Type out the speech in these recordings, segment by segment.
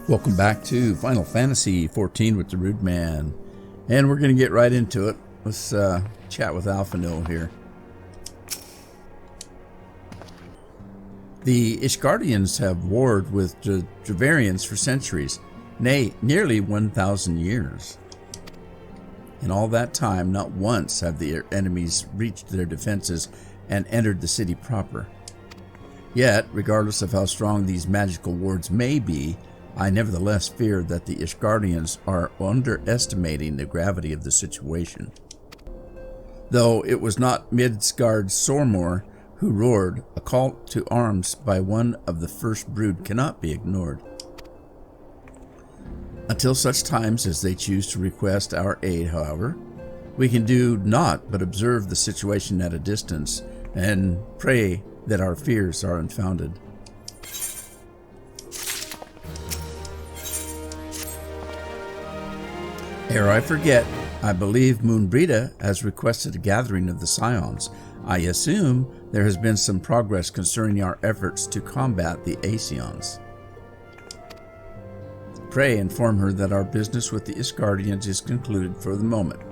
Welcome back to Final Fantasy XIV with the Rude Man. And we're going to get right into it. Let's chat with Alphanil here. The Ishgardians have warred with Dravarians for centuries, nay, nearly 1,000 years. In all that time, not once have the enemies reached their defenses and entered the city proper. Yet, regardless of how strong these magical wards may be, I nevertheless fear that the Ishgardians are underestimating the gravity of the situation. Though it was not Midgard Sormor who roared, a call to arms by one of the first brood cannot be ignored. Until such times as they choose to request our aid, however, we can do naught but observe the situation at a distance and pray that our fears are unfounded. Ere I forget, I believe Moonbrita has requested a gathering of the Scions. I assume there has been some progress concerning our efforts to combat the Aeons. Pray inform her that our business with the Ishgardians is concluded for the moment.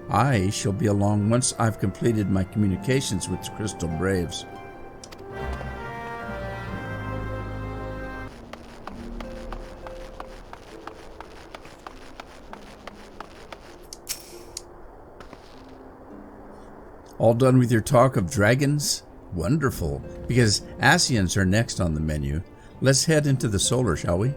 I shall be along once I've completed my communications with the Crystal Braves. All done with your talk of dragons? Wonderful, because Aeons are next on the menu. Let's head into the solar, shall we?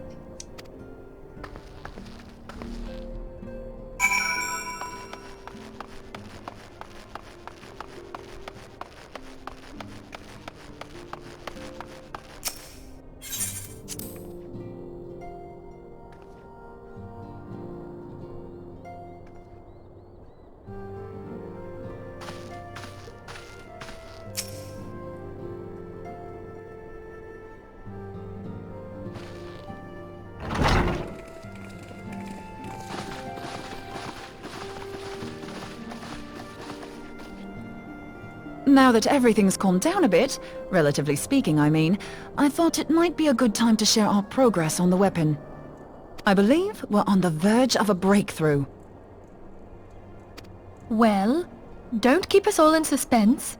Now that everything's calmed down a bit, relatively speaking I mean, I thought it might be a good time to share our progress on the weapon. I believe we're on the verge of a breakthrough. Well, don't keep us all in suspense.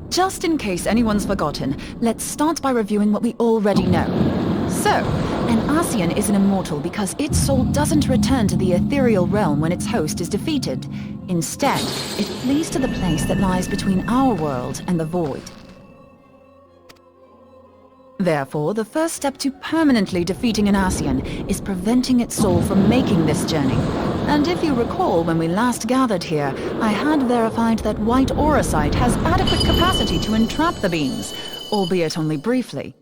Just in case anyone's forgotten, let's start by reviewing what we already know. So, an Aeon is an immortal because its soul doesn't return to the ethereal realm when its host is defeated. Instead, it flees to the place that lies between our world and the void. Therefore, the first step to permanently defeating an Aeon is preventing its soul from making this journey. And if you recall, when we last gathered here, I had verified that white auracite has adequate capacity to entrap the beings, albeit only briefly.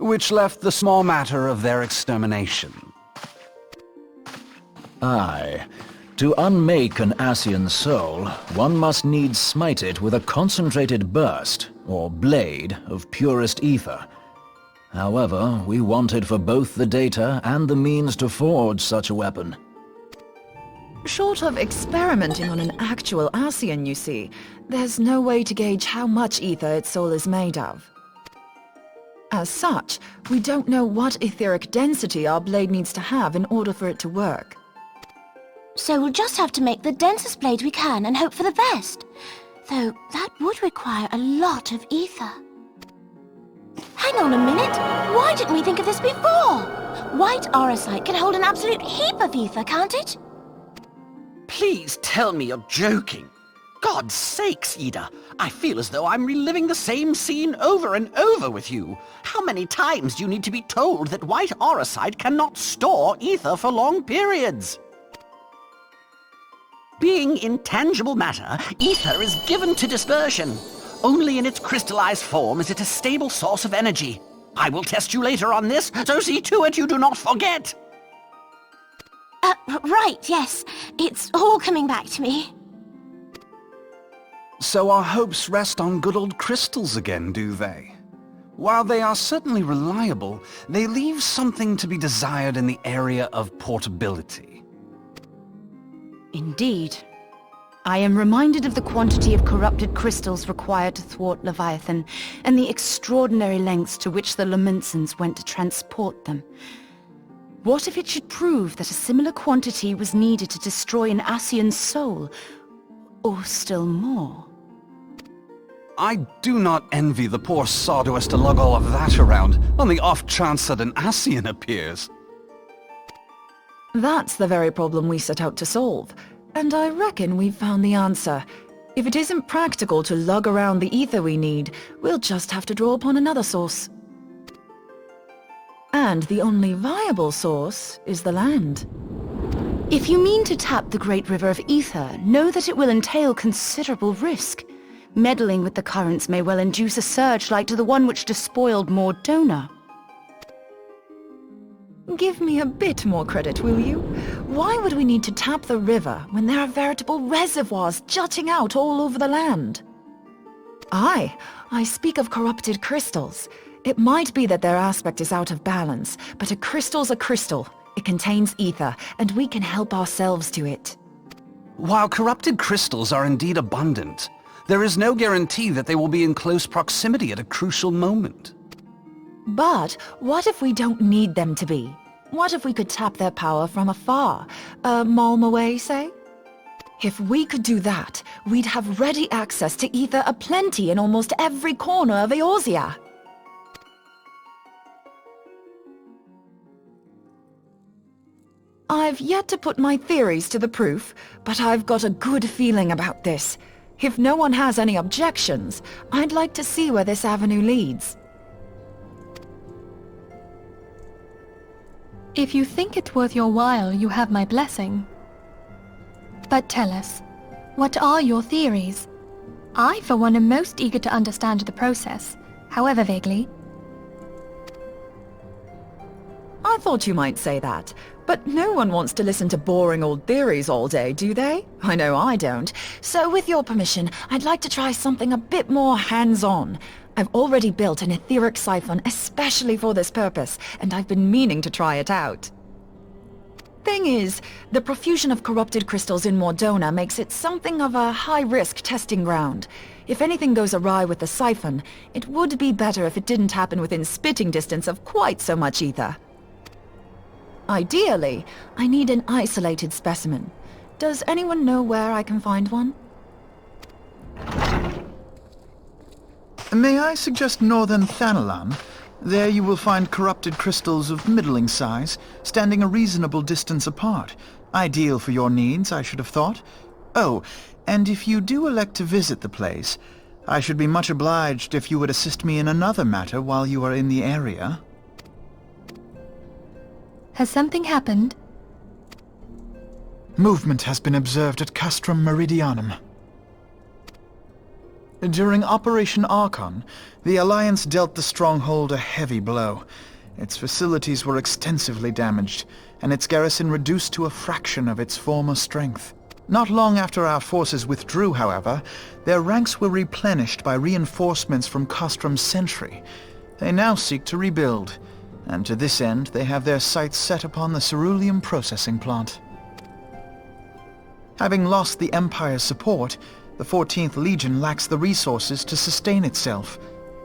Which left the small matter of their extermination. Aye. To unmake an Aeon soul, one must needs smite it with a concentrated burst, or blade, of purest ether. However, we wanted for both the data and the means to forge such a weapon. Short of experimenting on an actual Aeon, you see, there's no way to gauge how much ether its soul is made of. As such, we don't know what etheric density our blade needs to have in order for it to work. So we'll just have to make the densest blade we can and hope for the best. Though that would require a lot of ether. Hang on a minute! Why didn't we think of this before? White auracite can hold an absolute heap of ether, can't it? Please tell me you're joking. God's sakes, Ida. I feel as though I'm reliving the same scene over and over with you. How many times do you need to be told that white auracite cannot store ether for long periods? Being intangible matter, ether is given to dispersion. Only in its crystallized form is it a stable source of energy. I will test you later on this, so see to it you do not forget. Right, yes. It's all coming back to me. So our hopes rest on good old crystals again, do they? While they are certainly reliable, they leave something to be desired in the area of portability. Indeed. I am reminded of the quantity of corrupted crystals required to thwart Leviathan, and the extraordinary lengths to which the Lamentsons went to transport them. What if it should prove that a similar quantity was needed to destroy an Ascian's soul? Or still more? I do not envy the poor sod who has to lug all of that around on the off chance that an Ascian appears. That's the very problem we set out to solve, and I reckon we've found the answer. If it isn't practical to lug around the ether we need, we'll just have to draw upon another source. And the only viable source is the land. If you mean to tap the great river of ether, know that it will entail considerable risk. Meddling with the currents may well induce a surge like to the one which despoiled Mordona. Give me a bit more credit, will you? Why would we need to tap the river when there are veritable reservoirs jutting out all over the land? Aye, I speak of corrupted crystals. It might be that their aspect is out of balance, but a crystal's a crystal. It contains ether, and we can help ourselves to it. While corrupted crystals are indeed abundant, there is no guarantee that they will be in close proximity at a crucial moment. But what if we don't need them to be? What if we could tap their power from afar? A malm away, say? If we could do that, we'd have ready access to ether aplenty in almost every corner of Eorzea. I've yet to put my theories to the proof, but I've got a good feeling about this. If no one has any objections, I'd like to see where this avenue leads. If you think it worth your while, you have my blessing. But tell us, what are your theories? I, for one, am most eager to understand the process, however vaguely. I thought you might say that, but no one wants to listen to boring old theories all day, do they? I know I don't. So with your permission, I'd like to try something a bit more hands-on. I've already built an etheric siphon especially for this purpose, and I've been meaning to try it out. Thing is, the profusion of corrupted crystals in Mordona makes it something of a high-risk testing ground. If anything goes awry with the siphon, it would be better if it didn't happen within spitting distance of quite so much ether. Ideally, I need an isolated specimen. Does anyone know where I can find one? May I suggest northern Thanalan? There you will find corrupted crystals of middling size, standing a reasonable distance apart. Ideal for your needs, I should have thought. Oh, and if you do elect to visit the place, I should be much obliged if you would assist me in another matter while you are in the area. Has something happened? Movement has been observed at Castrum Meridianum. During Operation Archon, the Alliance dealt the stronghold a heavy blow. Its facilities were extensively damaged, and its garrison reduced to a fraction of its former strength. Not long after our forces withdrew, however, their ranks were replenished by reinforcements from Castrum's sentry. They now seek to rebuild, and to this end they have their sights set upon the ceruleum processing plant. Having lost the Empire's support, the 14th Legion lacks the resources to sustain itself.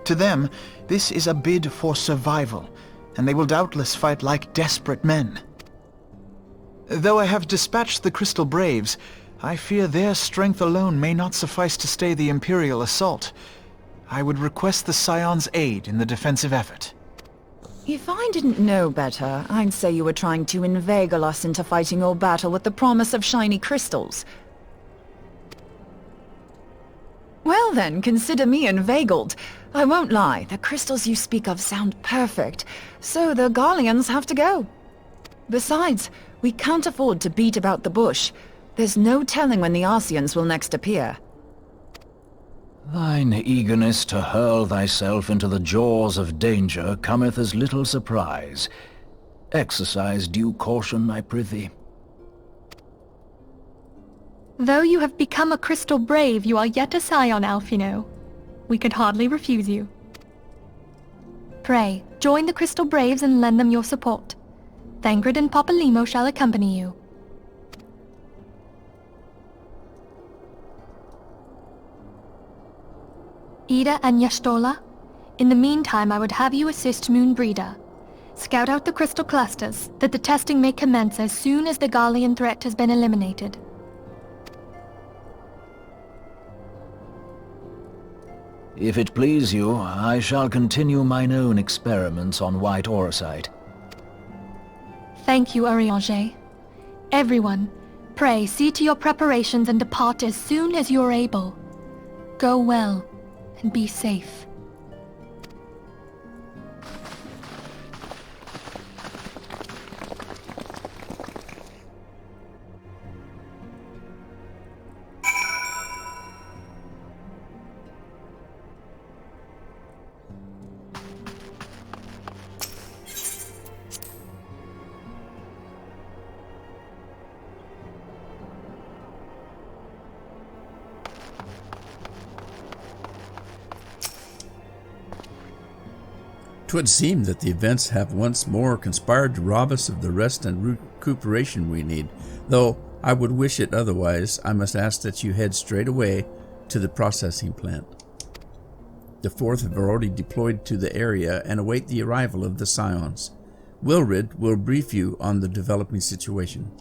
To them, this is a bid for survival, and they will doubtless fight like desperate men. Though I have dispatched the Crystal Braves, I fear their strength alone may not suffice to stay the Imperial assault. I would request the Scion's aid in the defensive effort. If I didn't know better, I'd say you were trying to inveigle us into fighting your battle with the promise of shiny crystals. Well then, consider me inveigled. I won't lie, the crystals you speak of sound perfect, so the Garleans have to go. Besides, we can't afford to beat about the bush. There's no telling when the Arcians will next appear. Thine eagerness to hurl thyself into the jaws of danger cometh as little surprise. Exercise due caution, I prithee. Though you have become a Crystal Brave, you are yet a Scion, Alphino. We could hardly refuse you. Pray, join the Crystal Braves and lend them your support. Thangred and Papalimo shall accompany you. Ida and Yashtola, in the meantime I would have you assist Moonbreeder. Scout out the crystal clusters, that the testing may commence as soon as the Gallian threat has been eliminated. If it please you, I shall continue mine own experiments on white orosite. Thank you, Urianger. Everyone, pray see to your preparations and depart as soon as you are able. Go well, and be safe. Twould seem that the events have once more conspired to rob us of the rest and recuperation we need. Though I would wish it otherwise, I must ask that you head straight away to the processing plant. The Fourth have already deployed to the area and await the arrival of the Scions. Wilrid will brief you on the developing situation.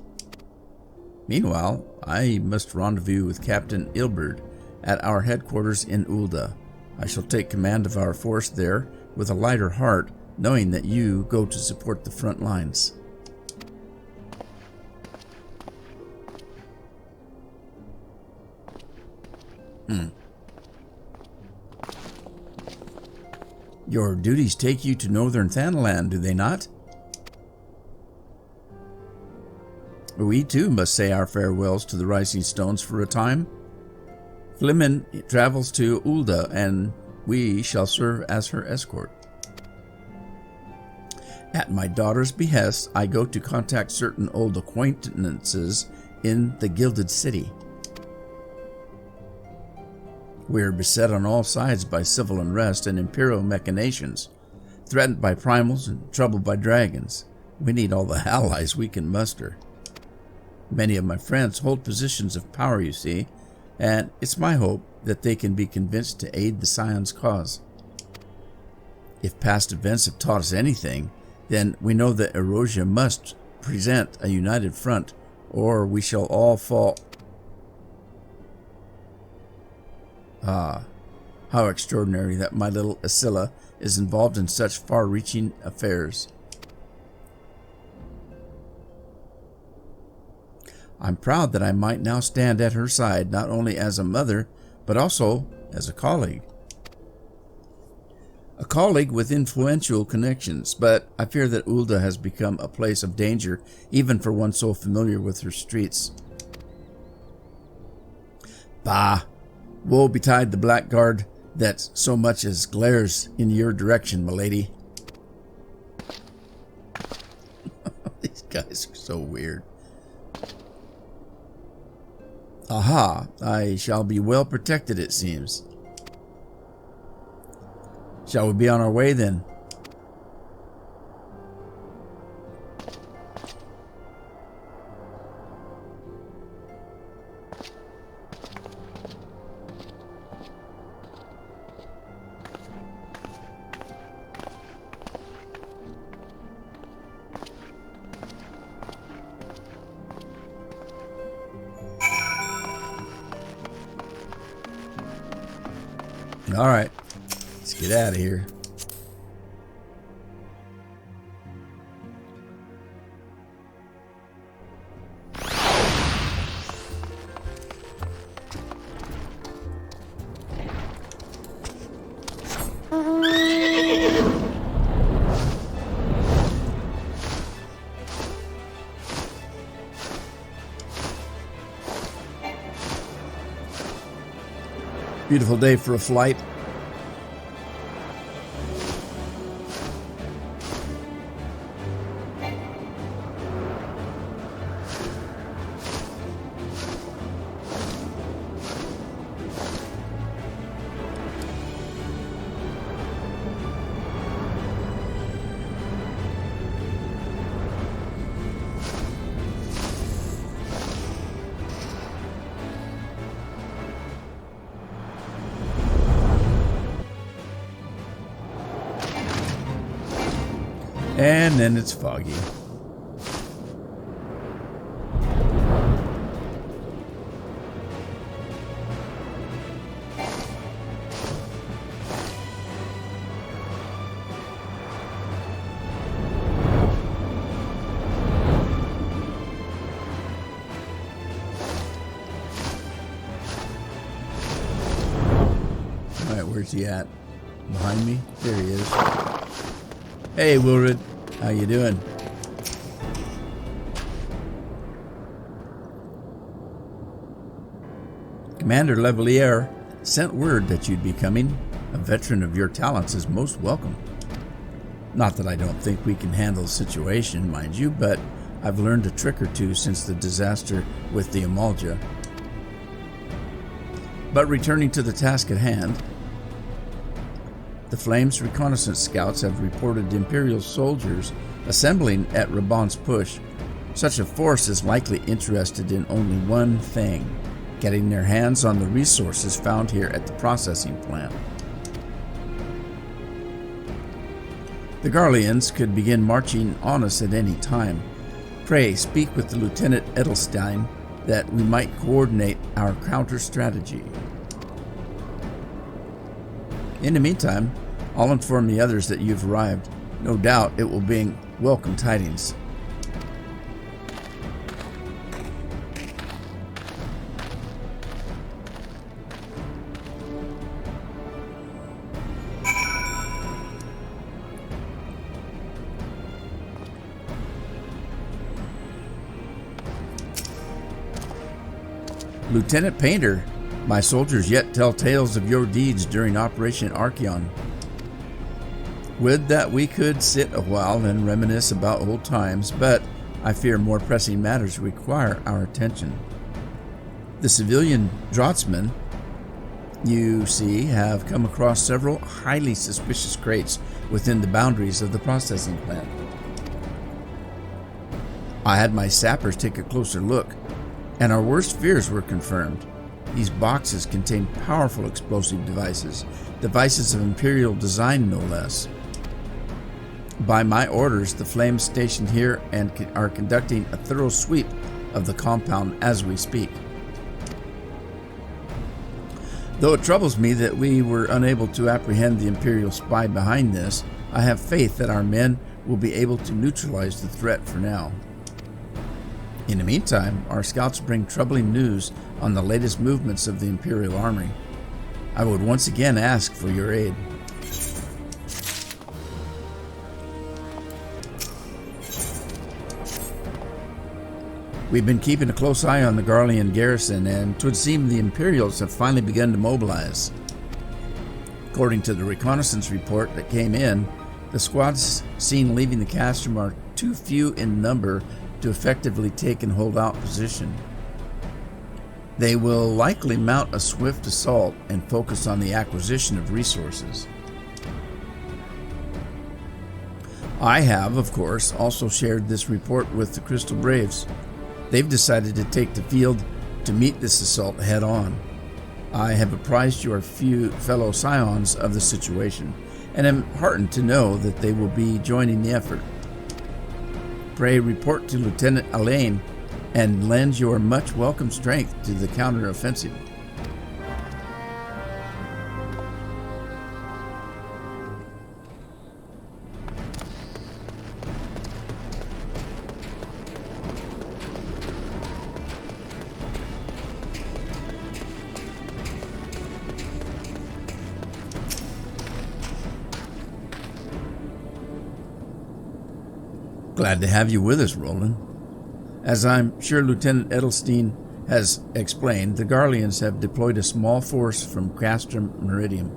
Meanwhile, I must rendezvous with Captain Ilberd at our headquarters in Ulda. I shall take command of our force there with a lighter heart, knowing that you go to support the front lines. Your duties take you to northern Thanalan, do they not? We too must say our farewells to the Rising Stones for a time. Flimin travels to Ulda, and we shall serve as her escort. At my daughter's behest, I go to contact certain old acquaintances in the Gilded City. We are beset on all sides by civil unrest and imperial machinations, threatened by primals and troubled by dragons. We need all the allies we can muster. Many of my friends hold positions of power, you see, and it's my hope that they can be convinced to aid the Scion's cause. If past events have taught us anything, then we know that Erosia must present a united front, or we shall all fall. Ah, how extraordinary that my little Asilla is involved in such far-reaching affairs. I'm proud that I might now stand at her side, not only as a mother, but also as a colleague. A colleague with influential connections, but I fear that Ulda has become a place of danger, even for one so familiar with her streets. Bah! Woe betide the blackguard that so much as glares in your direction, milady. These guys are so weird. Aha, I shall be well protected, it seems. Shall we be on our way then? All right, let's get out of here. Beautiful day for a flight. And then it's foggy. Alright, where's he at? Behind me? There he is. Hey, Wilred. How you doing? Commander Levelier sent word that you'd be coming. A veteran of your talents is most welcome. Not that I don't think we can handle the situation, mind you, but I've learned a trick or two since the disaster with the Amalja. But returning to the task at hand, the Flames reconnaissance scouts have reported Imperial soldiers assembling at Raban's push. Such a force is likely interested in only one thing: getting their hands on the resources found here at the processing plant. The Garleans could begin marching on us at any time. Pray speak with the Lieutenant Edelstein that we might coordinate our counter strategy. In the meantime, I'll inform the others that you've arrived. No doubt it will bring welcome tidings. Lieutenant Painter, my soldiers yet tell tales of your deeds during Operation Archeon. Would that we could sit a while and reminisce about old times, but I fear more pressing matters require our attention. The civilian draftsmen, you see, have come across several highly suspicious crates within the boundaries of the processing plant. I had my sappers take a closer look, and our worst fears were confirmed. These boxes contain powerful explosive devices of Imperial design no less. By my orders, the Flames stationed here are conducting a thorough sweep of the compound as we speak. Though it troubles me that we were unable to apprehend the Imperial spy behind this, I have faith that our men will be able to neutralize the threat for now. In the meantime, our scouts bring troubling news on the latest movements of the Imperial army. I would once again ask for your aid. We've been keeping a close eye on the Garlean garrison, and 'twould seem the Imperials have finally begun to mobilize. According to the reconnaissance report that came in, the squads seen leaving the castrum are too few in number to effectively take and hold out position. They will likely mount a swift assault and focus on the acquisition of resources. I have, of course, also shared this report with the Crystal Braves. They've decided to take the field to meet this assault head on. I have apprised your few fellow scions of the situation, and am heartened to know that they will be joining the effort. Pray report to Lieutenant Alain and lend your much welcome strength to the counter-offensive. Glad to have you with us, Roland. As I'm sure Lieutenant Edelstein has explained, the Garleans have deployed a small force from Castrum Meridium.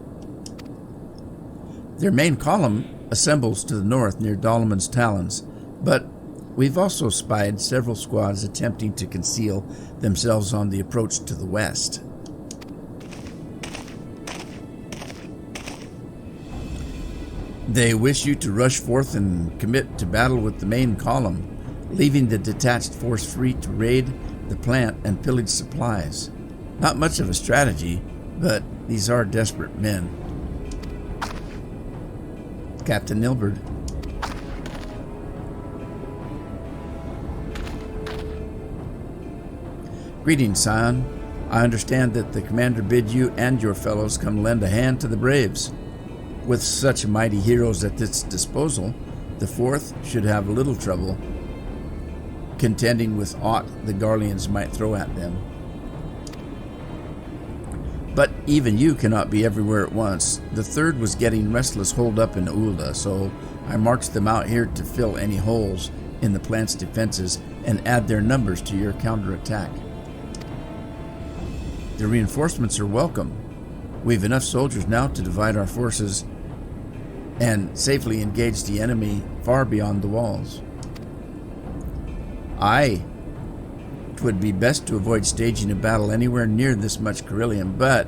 Their main column assembles to the north near Dalaman's Talons, but we've also spied several squads attempting to conceal themselves on the approach to the west. They wish you to rush forth and commit to battle with the main column, leaving the detached force free to raid the plant and pillage supplies. Not much of a strategy, but these are desperate men. Captain Nilbert. Greetings, Scion. I understand that the commander bid you and your fellows come lend a hand to the braves. With such mighty heroes at its disposal, the Fourth should have little trouble contending with aught the Garleans might throw at them. But even you cannot be everywhere at once. The Third was getting restless holed up in Ulda, so I marched them out here to fill any holes in the plant's defenses and add their numbers to your counterattack. The reinforcements are welcome. We've enough soldiers now to divide our forces and safely engage the enemy far beyond the walls. Aye, 'twould be best to avoid staging a battle anywhere near this much Carillion, but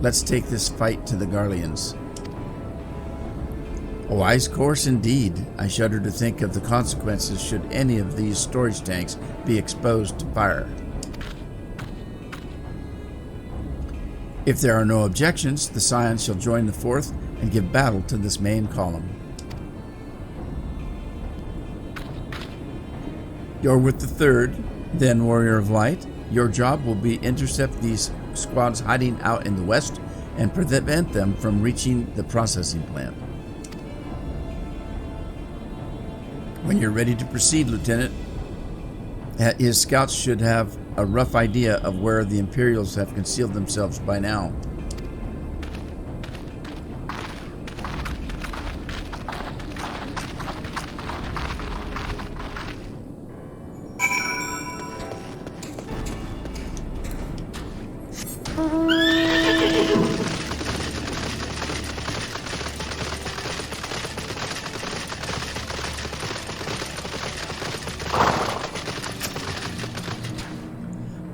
let's take this fight to the Garleans. A wise course indeed. I shudder to think of the consequences should any of these storage tanks be exposed to fire. If there are no objections, the Scions shall join the Fourth and give battle to this main column. You're with the Third, then Warrior of Light. Your job will be intercept these squads hiding out in the west and prevent them from reaching the processing plant. When you're ready to proceed, Lieutenant, his scouts should have a rough idea of where the Imperials have concealed themselves by now.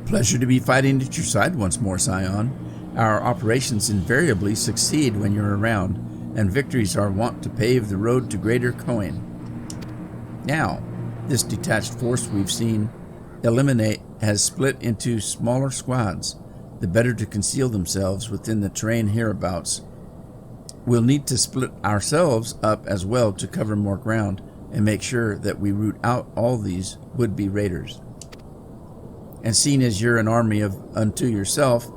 Pleasure to be fighting at your side once more, Scion. Our operations invariably succeed when you're around, and victories are wont to pave the road to greater coin. Now, this detached force we've seen eliminate has split into smaller squads, the better to conceal themselves within the terrain hereabouts. We'll need to split ourselves up as well to cover more ground and make sure that we root out all these would-be raiders. And seeing as you're an army unto yourself,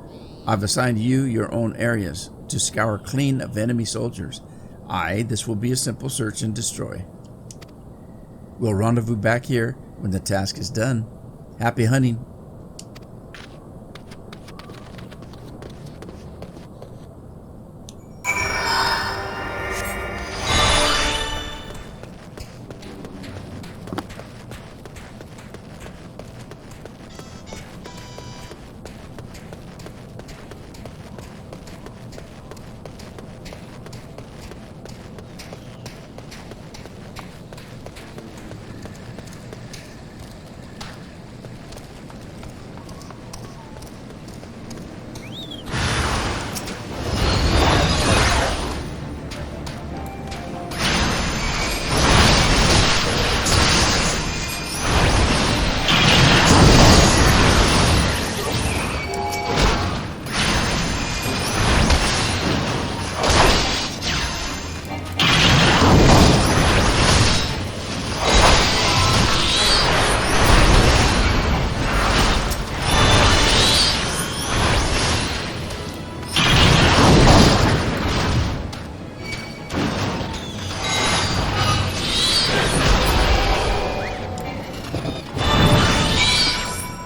I've assigned you your own areas to scour clean of enemy soldiers. Aye, this will be a simple search and destroy. We'll rendezvous back here when the task is done. Happy hunting.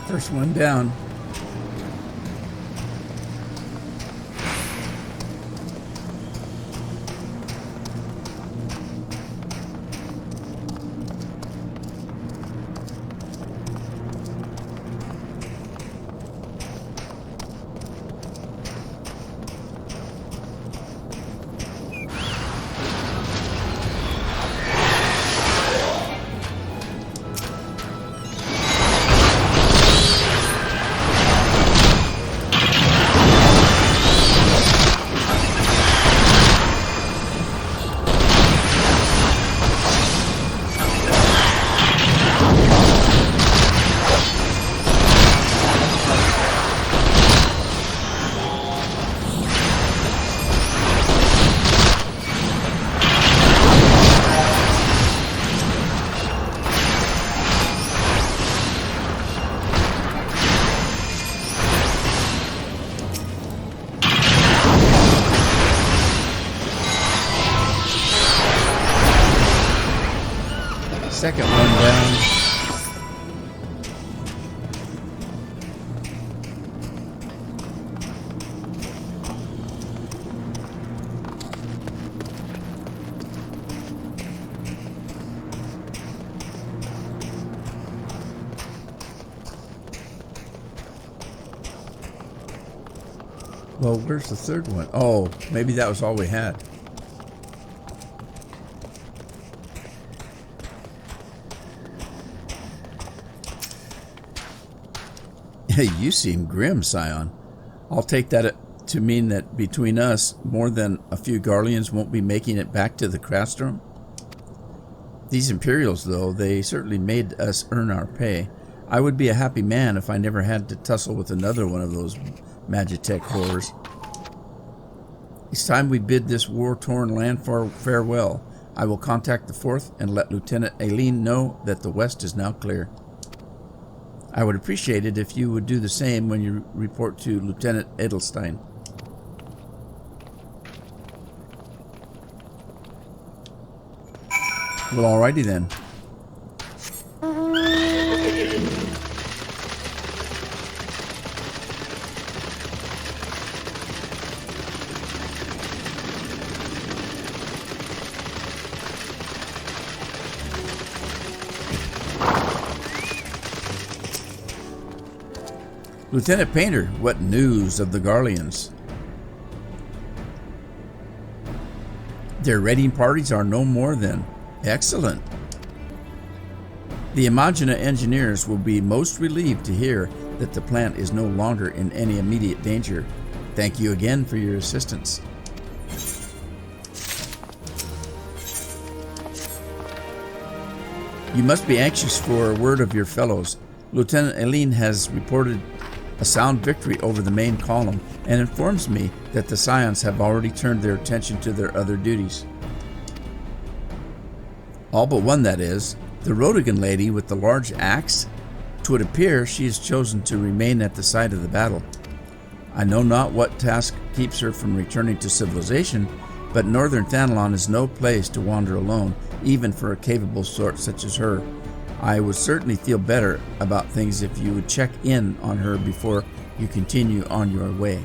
First one down. second one down. Well, where's the third one? Oh, maybe that was all we had. You seem grim, Scion. I'll take that to mean that between us, more than a few Garleans won't be making it back to the Crastrum. These Imperials, though, they certainly made us earn our pay. I would be a happy man if I never had to tussle with another one of those Magitech horrors. It's time we bid this war-torn land farewell. I will contact the 4th and let Lieutenant Aileen know that the west is now clear. I would appreciate it if you would do the same when you report to Lieutenant Edelstein. Well, alrighty then. Lieutenant Painter, what news of the Garleans? Their raiding parties are no more than excellent. The Imagina engineers will be most relieved to hear that the plant is no longer in any immediate danger. Thank you again for your assistance. You must be anxious for a word of your fellows. Lieutenant Aileen has reported a sound victory over the main column and informs me that the Scions have already turned their attention to their other duties. All but one, that is. The Rodigan lady with the large axe. 'Twould appear she has chosen to remain at the site of the battle. I know not what task keeps her from returning to civilization, but northern Thanalon is no place to wander alone, even for a capable sort such as her. I would certainly feel better about things if you would check in on her before you continue on your way.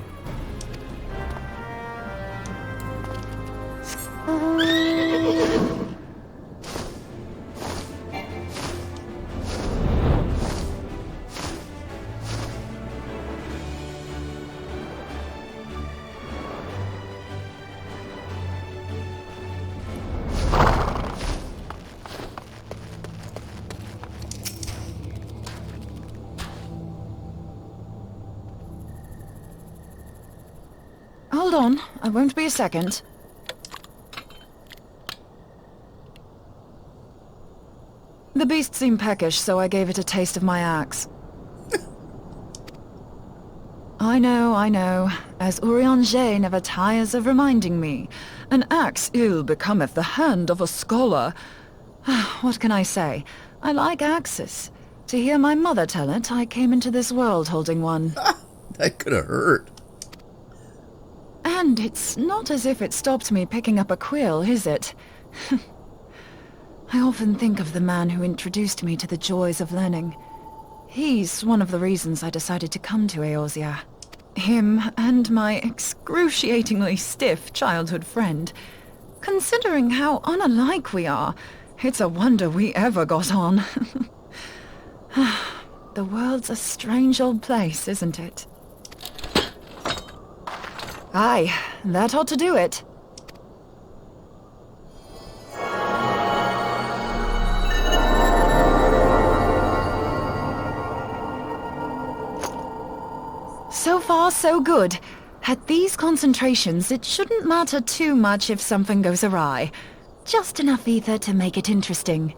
Hold on, I won't be a second. The beast seemed peckish, so I gave it a taste of my axe. I know, as Urianger never tires of reminding me. An axe ill becometh the hand of a scholar. What can I say? I like axes. To hear my mother tell it, I came into this world holding one. That could have hurt. And it's not as if it stopped me picking up a quill, is it? I often think of the man who introduced me to the joys of learning. He's one of the reasons I decided to come to Eorzea. Him and my excruciatingly stiff childhood friend. Considering how unalike we are, it's a wonder we ever got on. The world's a strange old place, isn't it? Aye, that ought to do it. So far, so good. At these concentrations, it shouldn't matter too much if something goes awry. Just enough ether to make it interesting.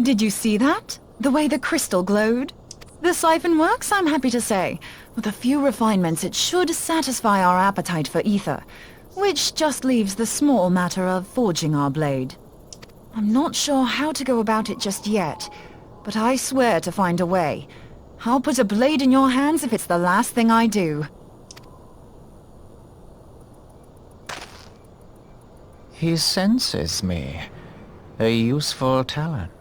Did you see that? The way the crystal glowed? The siphon works, I'm happy to say. With a few refinements, it should satisfy our appetite for ether, which just leaves the small matter of forging our blade. I'm not sure how to go about it just yet, but I swear to find a way. I'll put a blade in your hands if it's the last thing I do. He senses me. A useful talent.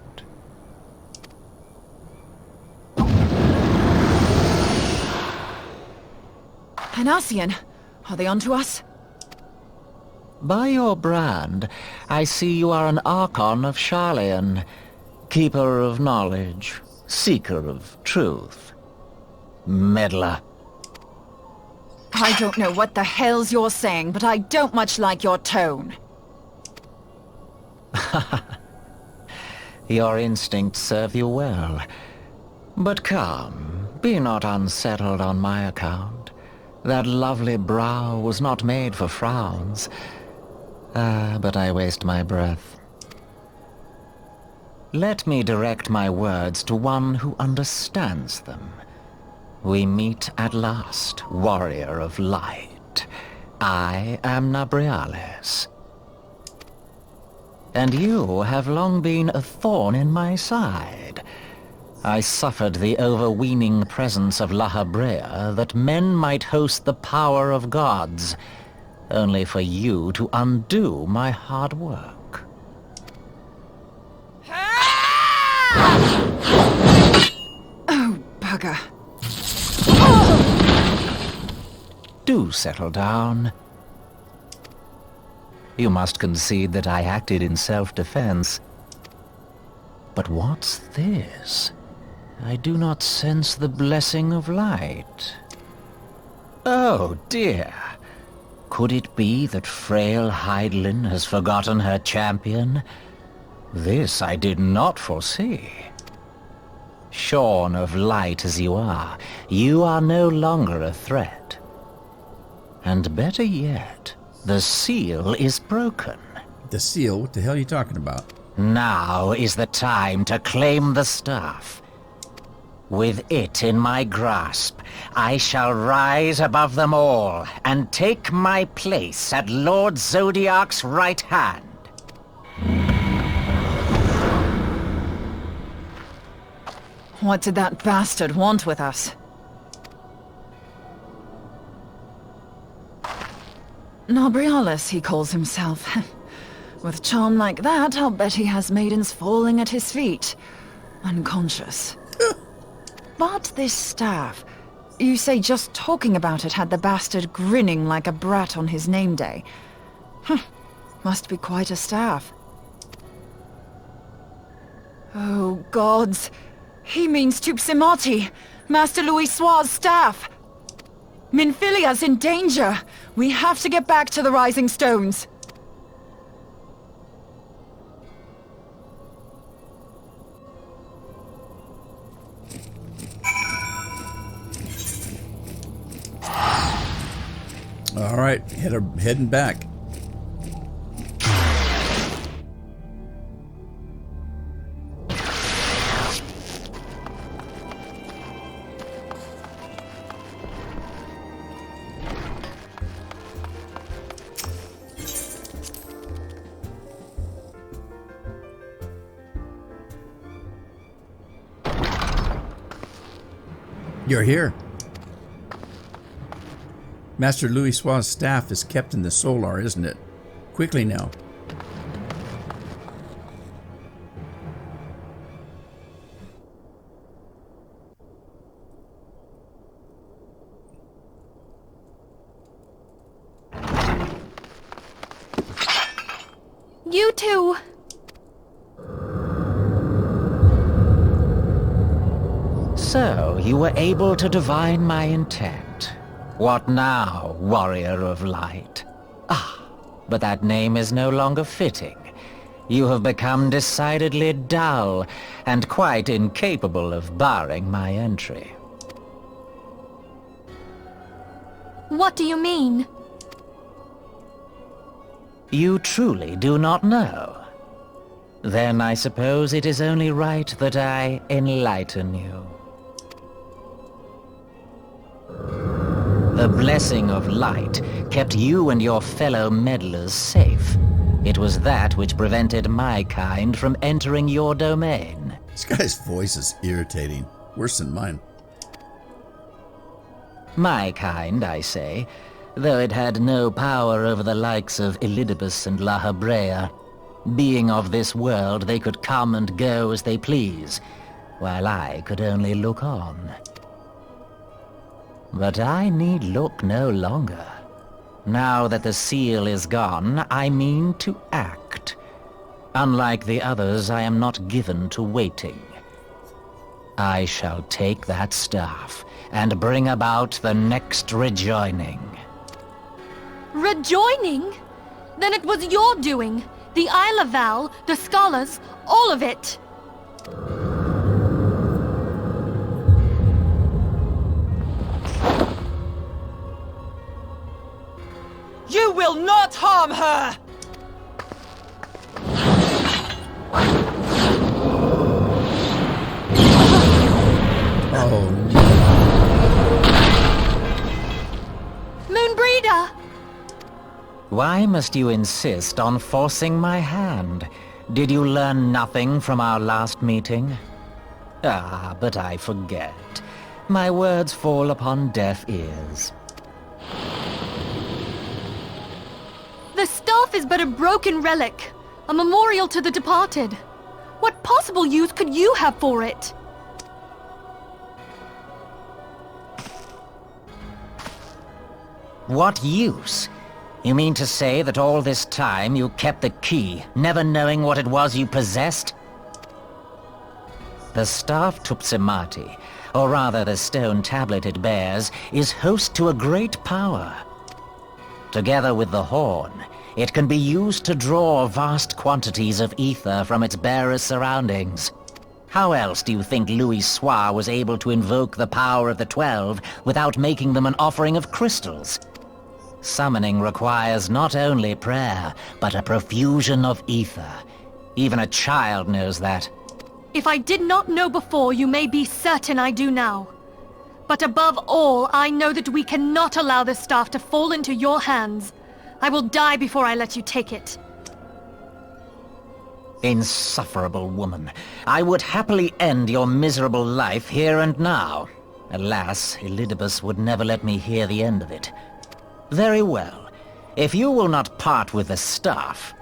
Anasian, are they onto us? By your brand, I see you are an Archon of Sharlayan, keeper of knowledge, seeker of truth. Meddler. I don't know what the hell's you're saying, but I don't much like your tone. Your instincts serve you well. But come, be not unsettled on my account. That lovely brow was not made for frowns. But I waste my breath. Let me direct my words to one who understands them. We meet at last, warrior of light. I am Nabriales. And you have long been a thorn in my side. I suffered the overweening presence of La Habrea that men might host the power of gods, only for you to undo my hard work. Oh, bugger. Do settle down. You must concede that I acted in self-defense. But what's this? I do not sense the blessing of light. Oh, dear. Could it be that frail Hydaelyn has forgotten her champion? This I did not foresee. Shorn of light as you are no longer a threat. And better yet, the seal is broken. The seal? What the hell are you talking about? Now is the time to claim the staff. With it in my grasp, I shall rise above them all and take my place at Lord Zodiac's right hand. What did that bastard want with us? Nabriales, he calls himself. With charm like that, I'll bet he has maidens falling at his feet. Unconscious. But this staff... You say just talking about it had the bastard grinning like a brat on his name day. Must be quite a staff. Oh, gods. He means Tupsimati, Master Louis Soir's staff. Minfilia's in danger. We have to get back to the Rising Stones. All right, heading back. You're here. Master Louis Soir's staff is kept in the Solar, isn't it? Quickly now. You two! So, you were able to divine my intent. What now, warrior of light? Ah, but that name is no longer fitting. You have become decidedly dull, and quite incapable of barring my entry. What do you mean? You truly do not know? Then I suppose it is only right that I enlighten you. The blessing of light kept you and your fellow meddlers safe. It was that which prevented my kind from entering your domain. This guy's voice is irritating. Worse than mine. My kind, I say, though it had no power over the likes of Elidibus and La Habrea. Being of this world, they could come and go as they please, while I could only look on. But I need look no longer. Now that the seal is gone, I mean to act. Unlike the others, I am not given to waiting. I shall take that staff and bring about the next rejoining. Rejoining? Then it was your doing. The Isle of Val, the scholars, all of it. You will not harm her! Oh, Moonbreeder! Why must you insist on forcing my hand? Did you learn nothing from our last meeting? Ah, but I forget. My words fall upon deaf ears. The staff is but a broken relic, a memorial to the departed. What possible use could you have for it? What use? You mean to say that all this time you kept the key, never knowing what it was you possessed? The staff Tupsimati, or rather the stone tablet it bears, is host to a great power. Together with the horn, it can be used to draw vast quantities of ether from its bearer's surroundings. How else do you think Louis Soir was able to invoke the power of the 12 without making them an offering of crystals? Summoning requires not only prayer, but a profusion of ether. Even a child knows that. If I did not know before, you may be certain I do now. But above all, I know that we cannot allow this staff to fall into your hands. I will die before I let you take it. Insufferable woman. I would happily end your miserable life here and now. Alas, Elidibus would never let me hear the end of it. Very well. If you will not part with the staff,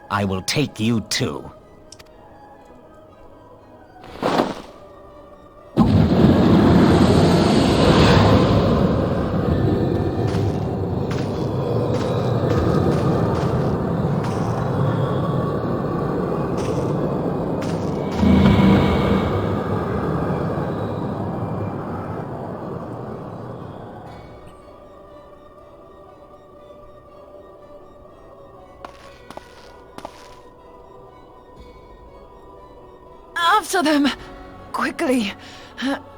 I will take you too. After them! Quickly!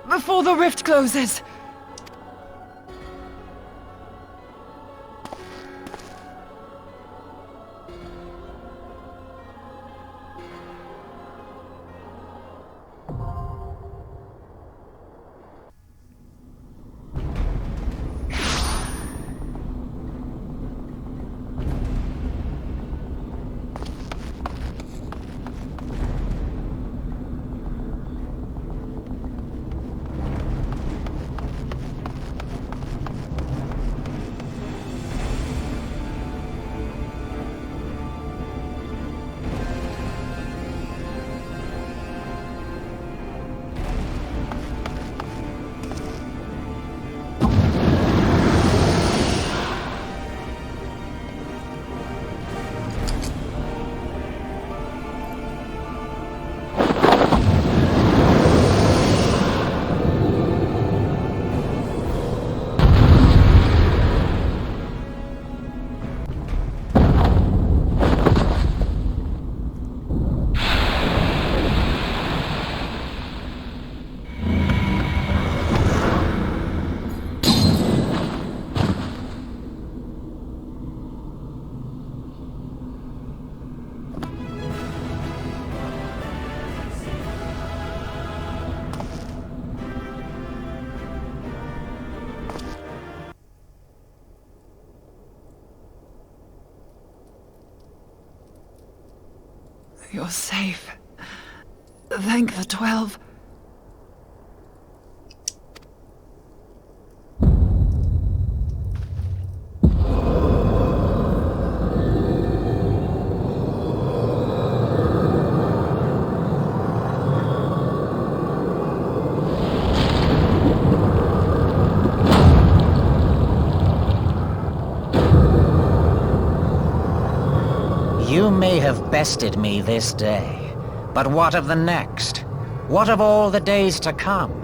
Before the rift closes! You're safe. Thank the 12. You may have bested me this day, but what of the next? What of all the days to come?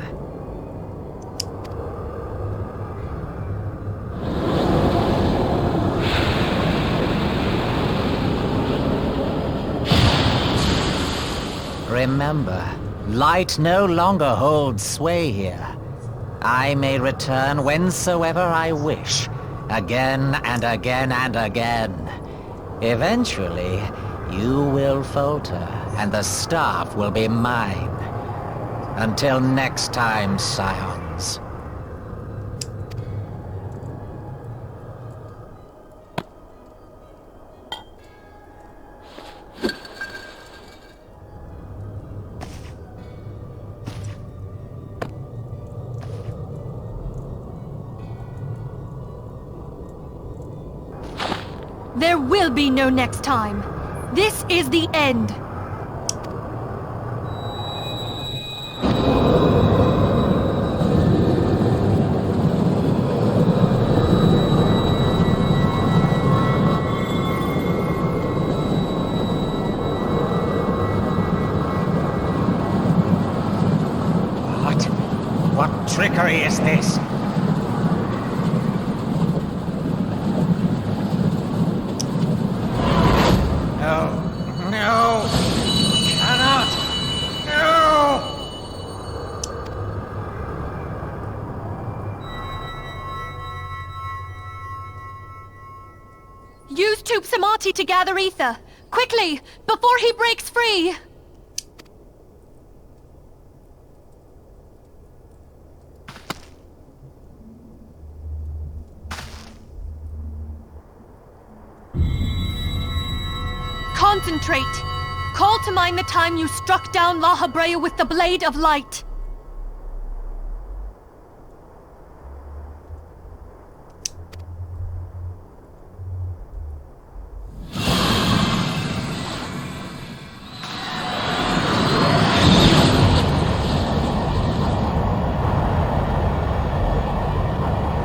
Remember, light no longer holds sway here. I may return whensoever I wish, again and again and again. Eventually, you will falter, and the staff will be mine. Until next time, Scions. There will be no next time. This is the end. What trickery is this? No! Cannot! No! Use Tube Samati to gather ether. Quickly, before he breaks free! Concentrate! Call to mind the time you struck down La Habrea with the Blade of Light.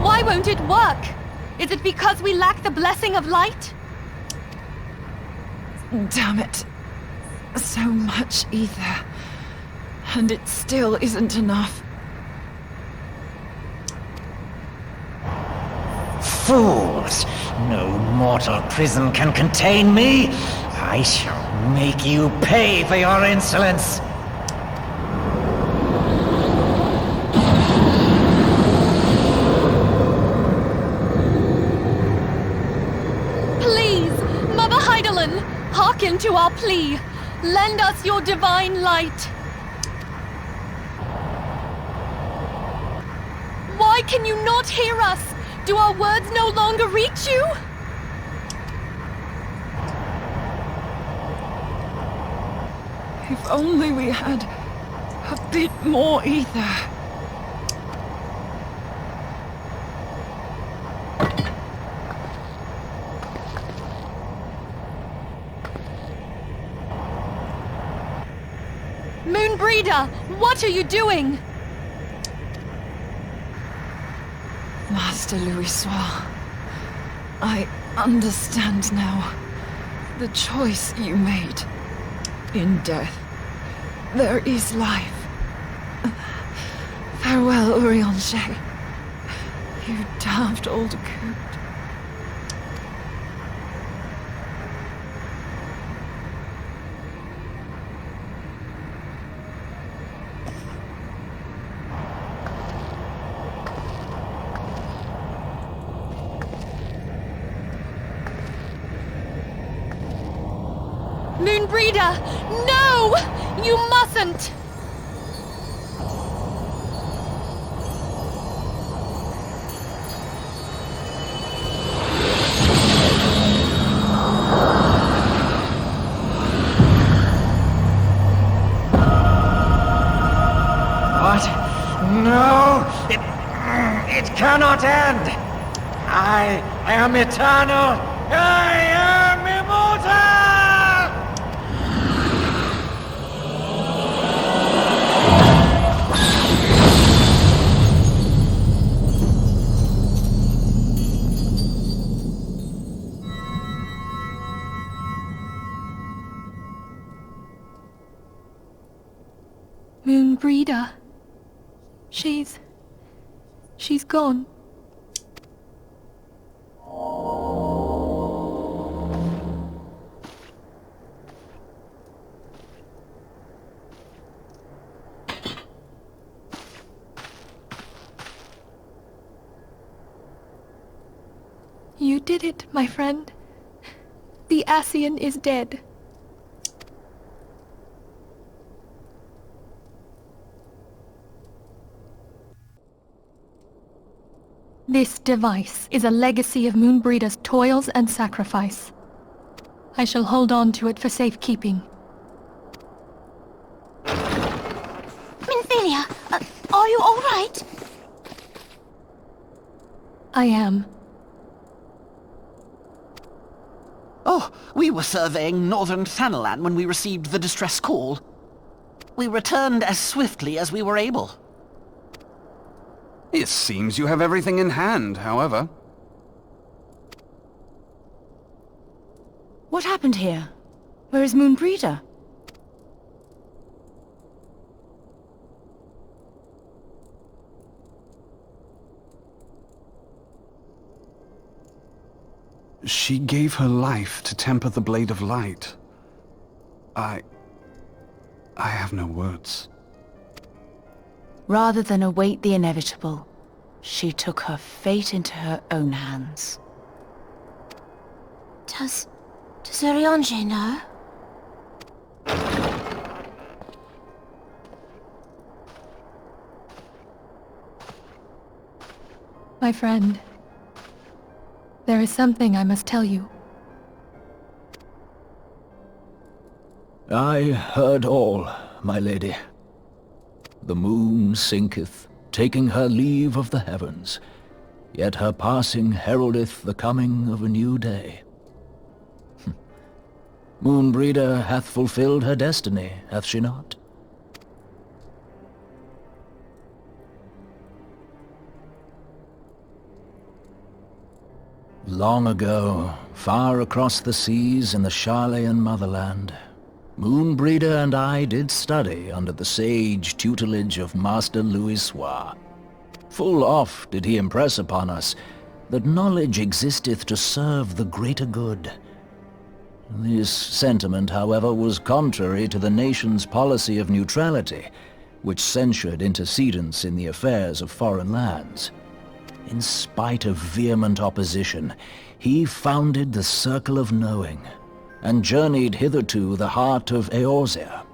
Why won't it work? Is it because we lack the blessing of light? Damn it. So much ether. And it still isn't enough. Fools! No mortal prison can contain me! I shall make you pay for your insolence! Please, Mother Heidelin, hearken to our plea. Lend us your divine light. Why can you not hear us? Do our words no longer reach you? If only we had a bit more ether. Moonbreeder, what are you doing? Master Louis Soir, I understand now the choice you made. In death, there is life. Farewell, Urianger. You damned old coot. Moonbreeder, no! You mustn't! What? No! It cannot end! I am eternal! I am immortal! Ida. She's gone. You did it, my friend. The Ascian is dead. This device is a legacy of Moonbreeder's toils and sacrifice. I shall hold on to it for safekeeping. Minfilia, are you all right? I am. Oh, we were surveying northern Thanalan when we received the distress call. We returned as swiftly as we were able. It seems you have everything in hand, however. What happened here? Where is Moonbreeder? She gave her life to temper the Blade of Light. I have no words. Rather than await the inevitable, she took her fate into her own hands. Does Urianger know? My friend, there is something I must tell you. I heard all, my lady. The moon sinketh, taking her leave of the heavens, yet her passing heraldeth the coming of a new day. Moonbreeder hath fulfilled her destiny, hath she not? Long ago, far across the seas in the Sharlayan motherland, Moonbreeder and I did study under the sage tutelage of Master Louisoix. Full oft did he impress upon us that knowledge existeth to serve the greater good. This sentiment, however, was contrary to the nation's policy of neutrality, which censured intercedence in the affairs of foreign lands. In spite of vehement opposition, he founded the Circle of Knowing, and journeyed hitherto the heart of Eorzea.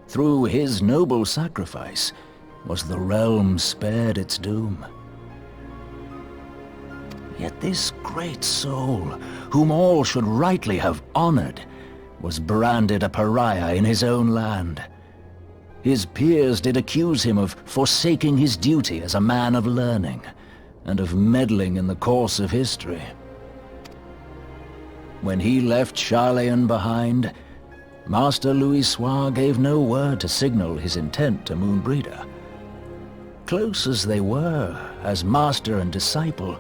Through his noble sacrifice was the realm spared its doom. Yet this great soul, whom all should rightly have honored, was branded a pariah in his own land. His peers did accuse him of forsaking his duty as a man of learning, and of meddling in the course of history. When he left Sharlayan behind, Master Louisoix gave no word to signal his intent to Moonbreeder. Close as they were, as master and disciple,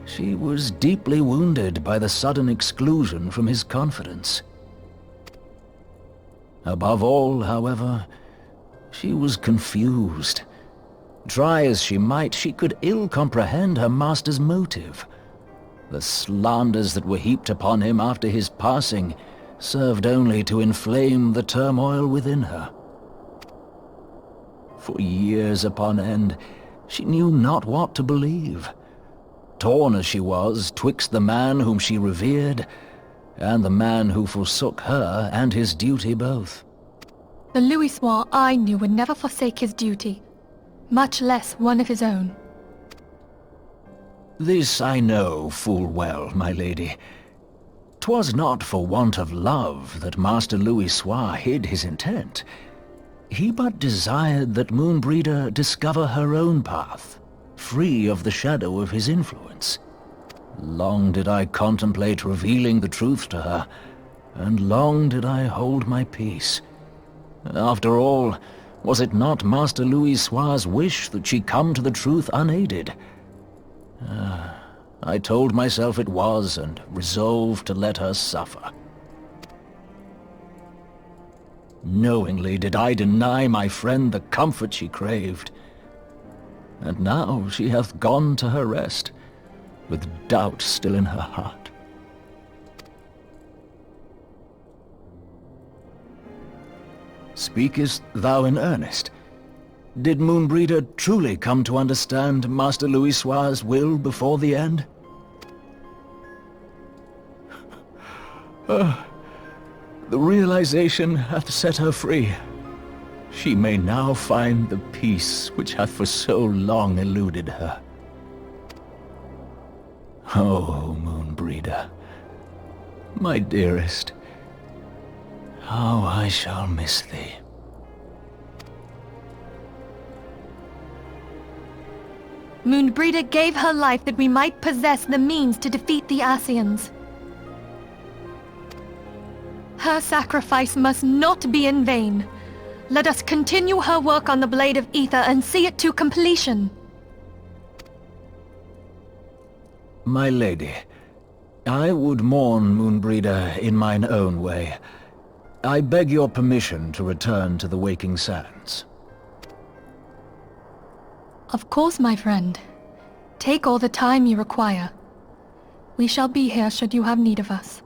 she was deeply wounded by the sudden exclusion from his confidence. Above all, however, she was confused. Try as she might, she could ill comprehend her master's motive. The slanders that were heaped upon him after his passing served only to inflame the turmoil within her. For years upon end, she knew not what to believe. Torn as she was twixt the man whom she revered and the man who forsook her and his duty both. The Louisoix I knew would never forsake his duty, much less one of his own. This I know full well, my lady. 'Twas not for want of love that Master Louisoix hid his intent. He but desired that Moonbreeder discover her own path, free of the shadow of his influence. Long did I contemplate revealing the truth to her, and long did I hold my peace. After all, was it not Master Louisoix's wish that she come to the truth unaided? I told myself it was, and resolved to let her suffer. Knowingly did I deny my friend the comfort she craved. And now she hath gone to her rest, with doubt still in her heart. Speakest thou in earnest? Did Moonbreeder truly come to understand Master Louisoix's will before the end? The realization hath set her free. She may now find the peace which hath for so long eluded her. Oh, Moonbreeder, my dearest, how I shall miss thee. Moonbreeder gave her life that we might possess the means to defeat the Ascians. Her sacrifice must not be in vain. Let us continue her work on the Blade of Ether and see it to completion. My lady, I would mourn Moonbreeder in mine own way. I beg your permission to return to the Waking Sands. Of course, my friend. Take all the time you require. We shall be here should you have need of us.